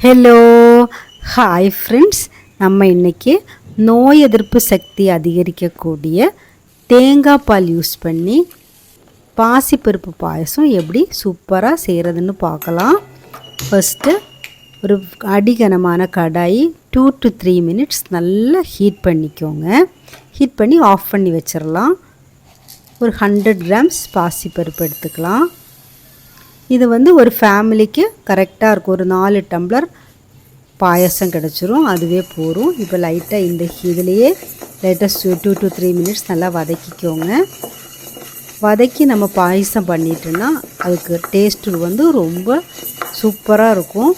Hello hi friends, நம்ம இன்றைக்கி நோய் எதிர்ப்பு சக்தி அதிகரிக்கக்கூடிய தேங்காய் பால் யூஸ் பண்ணி பாசிப்பருப்பு பாயசம் எப்படி சூப்பராக செய்கிறதுன்னு பார்க்கலாம். ஃபஸ்ட்டு ஒரு அடிகனமான கடாயி 2 to 3 minutes நல்லா ஹீட் பண்ணிக்கோங்க. ஹீட் பண்ணி ஆஃப் பண்ணி வச்சிடலாம். ஒரு 100 grams பாசிப்பருப்பு எடுத்துக்கலாம். இது ஒரு ஃபேமிலிக்கு கரெக்டாக இருக்கும். ஒரு 4 டம்ளர் பாயசம் கிடச்சிரும், அதுவே போகும். இப்போ லைட்டாக இதுலேயே லைட்டாக 2 to 3 minutes நல்லா வதக்கிக்கோங்க. வதக்கி நம்ம பாயசம் பண்ணிட்டோன்னா அதுக்கு டேஸ்ட்டு ரொம்ப சூப்பராக இருக்கும்.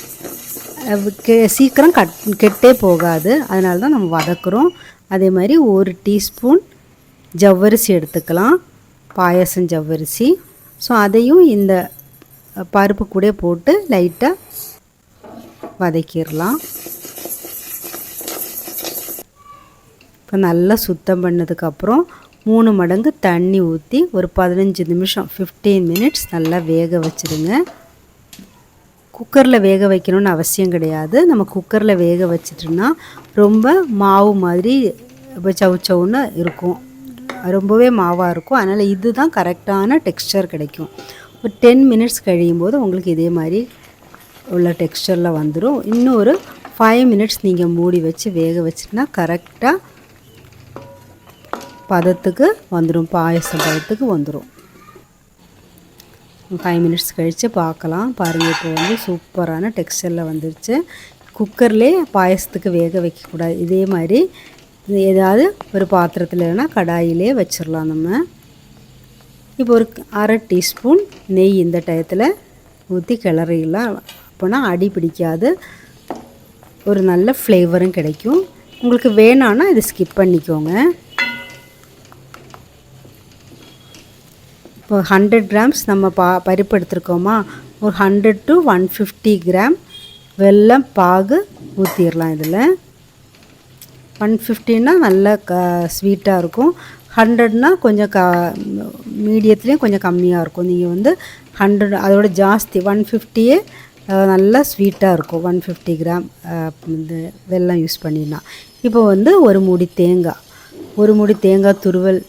சீக்கிரம் கெட்டே போகாது, அதனால தான் நம்ம வதக்குறோம். அதே மாதிரி 1 டீஸ்பூன் ஜவ்வரிசி எடுத்துக்கலாம், பாயசம் ஜவ்வரிசி. ஸோ அதையும் இந்த பருப்பு கூட போட்டு லைட்டாக வதக்கிடலாம். இப்போ நல்லா சுத்தம் பண்ணதுக்கப்புறம் 3 மடங்கு தண்ணி ஊற்றி ஒரு 15 நிமிஷம் 15 minutes நல்லா வேக வச்சுடுங்க. குக்கரில் வேக வைக்கணும்னு அவசியம் கிடையாது. நம்ம குக்கரில் வேக வச்சிட்டோம்னா ரொம்ப மாவு மாதிரி இப்போ சவுச்சவுன்னு இருக்கும், ரொம்பவே மாவாக இருக்கும். அதனால் இதுதான் கரெக்டான டெக்ஸ்சர் கிடைக்கும். ஒரு 10 minutes கழியும் போது உங்களுக்கு இதே மாதிரி உள்ள டெக்ஸ்சரில் வந்துடும். இன்னும் ஒரு 5 minutes நீங்கள் மூடி வச்சு வேக வச்சிட்டிங்கன்னா கரெக்டாக பதத்துக்கு வந்துடும், பாயசம் பதத்துக்கு வந்துடும். 5 minutes கழித்து பார்க்கலாம். பாருங்கள், இப்போ சூப்பரான டெக்ஸ்சரில் வந்துருச்சு. குக்கர்லேயே பாயசத்துக்கு வேக வைக்கக்கூடாது. இதே மாதிரி ஏதாவது ஒரு பாத்திரத்தில் இல்லைன்னா கடாயிலே வச்சிடலாம் நம்ம. இப்போ ஒரு 1/2 டீஸ்பூன் நெய் இந்த டயத்தில் ஊற்றி கிளறிடலாம். அப்போனா அடி பிடிக்காது, ஒரு நல்ல ஃப்ளேவரும் கிடைக்கும். உங்களுக்கு வேணான்னா இதை ஸ்கிப் பண்ணிக்கோங்க. இப்போ 100 grams நம்ம பருப்பு எடுத்துருக்கோமா, ஒரு 100 to 150 gram வெல்லம் பாகு ஊற்றிடலாம். இதில் 150னா நல்ல ஸ்வீட்டாக இருக்கும். 100னா கொஞ்சம் மீடியத்துலேயும் கொஞ்சம் கம்மியாக இருக்கும். நீங்கள் 100 அதோட ஜாஸ்தி 150 நல்லா ஸ்வீட்டாக இருக்கும். 150 gram இந்த வெல்லம் யூஸ் பண்ணிடனா. இப்போ ஒரு மூடி தேங்காய் துருவல்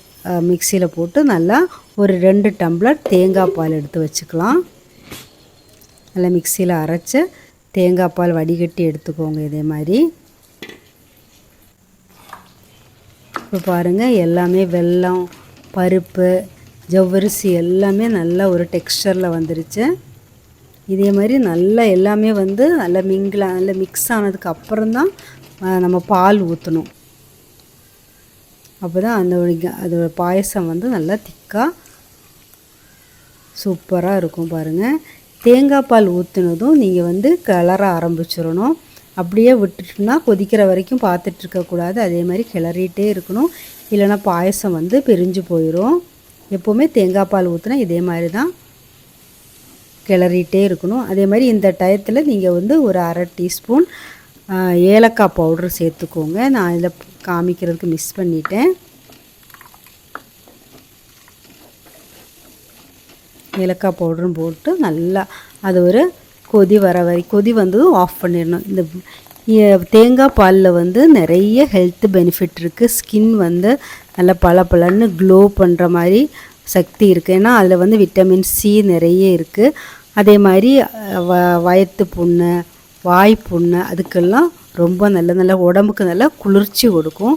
மிக்சியில் போட்டு நல்லா ஒரு 2 டம்ளர் தேங்காய் பால் எடுத்து வச்சுக்கலாம். நல்லா மிக்சியில் அரைச்சி தேங்காய் பால் வடிகட்டி எடுத்துக்கோங்க. இதே மாதிரி இப்போ பாருங்கள், எல்லாமே வெல்லம், பருப்பு, ஜவ்வரிசி எல்லாமே நல்லா ஒரு டெக்ஸ்சரில் வந்துருச்சு. இதே மாதிரி நல்லா எல்லாமே நல்லா நல்லா மிக்ஸ் ஆனதுக்கு அப்புறம்தான் நம்ம பால் ஊற்றணும். அப்போ தான் அதோட பாயசம் நல்லா திக்காக சூப்பராக இருக்கும். பாருங்கள், தேங்காய் பால் ஊற்றுனதும் நீங்கள் கிளற ஆரம்பிச்சிடணும். அப்படியே விட்டுட்டோம்னா கொதிக்கிற வரைக்கும் பார்த்துட்ருக்கக்கூடாது. அதே மாதிரி கிளறிட்டே இருக்கணும், இல்லைனா பாயசம் பிரிஞ்சு போயிடும். எப்போவுமே தேங்காய் பால் ஊற்றினா இதே மாதிரி தான் கிளறிட்டே இருக்கணும். அதே மாதிரி இந்த டயத்தில் நீங்கள் ஒரு 1/2 டீஸ்பூன் ஏலக்காய் பவுட்ரு சேர்த்துக்கோங்க. நான் இதில் காமிக்கிறதுக்கு மிஸ் பண்ணிட்டேன். ஏலக்காய் பவுடரும் போட்டு நல்லா அது ஒரு கொதி வந்ததும் ஆஃப் பண்ணிடணும். இந்த தேங்காய் பாலில் நிறைய ஹெல்த் பெனிஃபிட் இருக்குது. ஸ்கின் நல்லா பளபளன்னு க்ளோ பண்ணுற மாதிரி சக்தி இருக்குது. ஏன்னா அதில் விட்டமின் சி நிறைய இருக்குது. அதே மாதிரி வயிற்று புண்ணு, வாய் புண்ணு அதுக்கெல்லாம் ரொம்ப நல்ல உடம்புக்கு நல்லா குளிர்ச்சி கொடுக்கும்.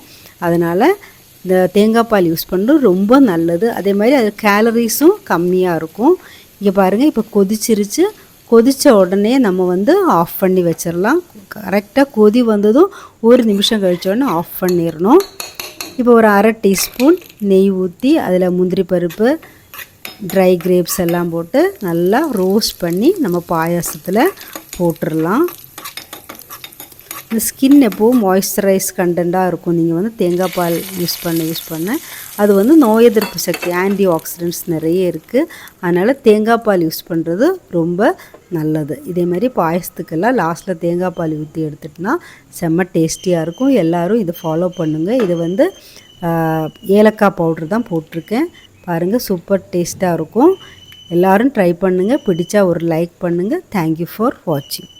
அதனால் இந்த தேங்காய் பால் யூஸ் பண்ணுறது ரொம்ப நல்லது. அதே மாதிரி அது கேலரிஸும் கம்மியாக இருக்கும். இங்கே பாருங்கள், இப்போ கொதித்த உடனே நம்ம ஆஃப் பண்ணி வச்சிடலாம். கரெக்டாக கொதி வந்ததும் 1 நிமிஷம் கழிச்ச உடனே ஆஃப் பண்ணிடணும். இப்போ ஒரு 1/2 டீஸ்பூன் நெய் ஊற்றி அதில் முந்திரி பருப்பு, ட்ரை கிரேப்ஸ் எல்லாம் போட்டு நல்லா ரோஸ்ட் பண்ணி நம்ம பாயாசத்தில் போட்டுடலாம். இந்த ஸ்கின் எப்போவும் மாய்ஸ்சரைஸ் கண்டென்ட்டாக இருக்கும். நீங்கள் தேங்காய் பால் யூஸ் பண்ண அது நோய் எதிர்ப்பு சக்தி, ஆன்டி ஆக்சிடென்ட்ஸ் நிறைய இருக்குது. அதனால் தேங்காய் பால் யூஸ் பண்ணுறது ரொம்ப நல்லது. இதே மாதிரி பாயசத்துக்கெல்லாம் லாஸ்ட்டில் தேங்காய் பால் ஊற்றி எடுத்துகிட்டோன்னா செம்ம டேஸ்டியாக இருக்கும். எல்லோரும் இதை ஃபாலோ பண்ணுங்கள். இது ஏலக்காய் பவுட்ரு தான் போட்டிருக்கேன். பாருங்கள், சூப்பர் டேஸ்ட்டாக இருக்கும். எல்லோரும் ட்ரை பண்ணுங்கள். பிடிச்சா ஒரு லைக் பண்ணுங்கள். தேங்க்யூ ஃபார் வாட்சிங்.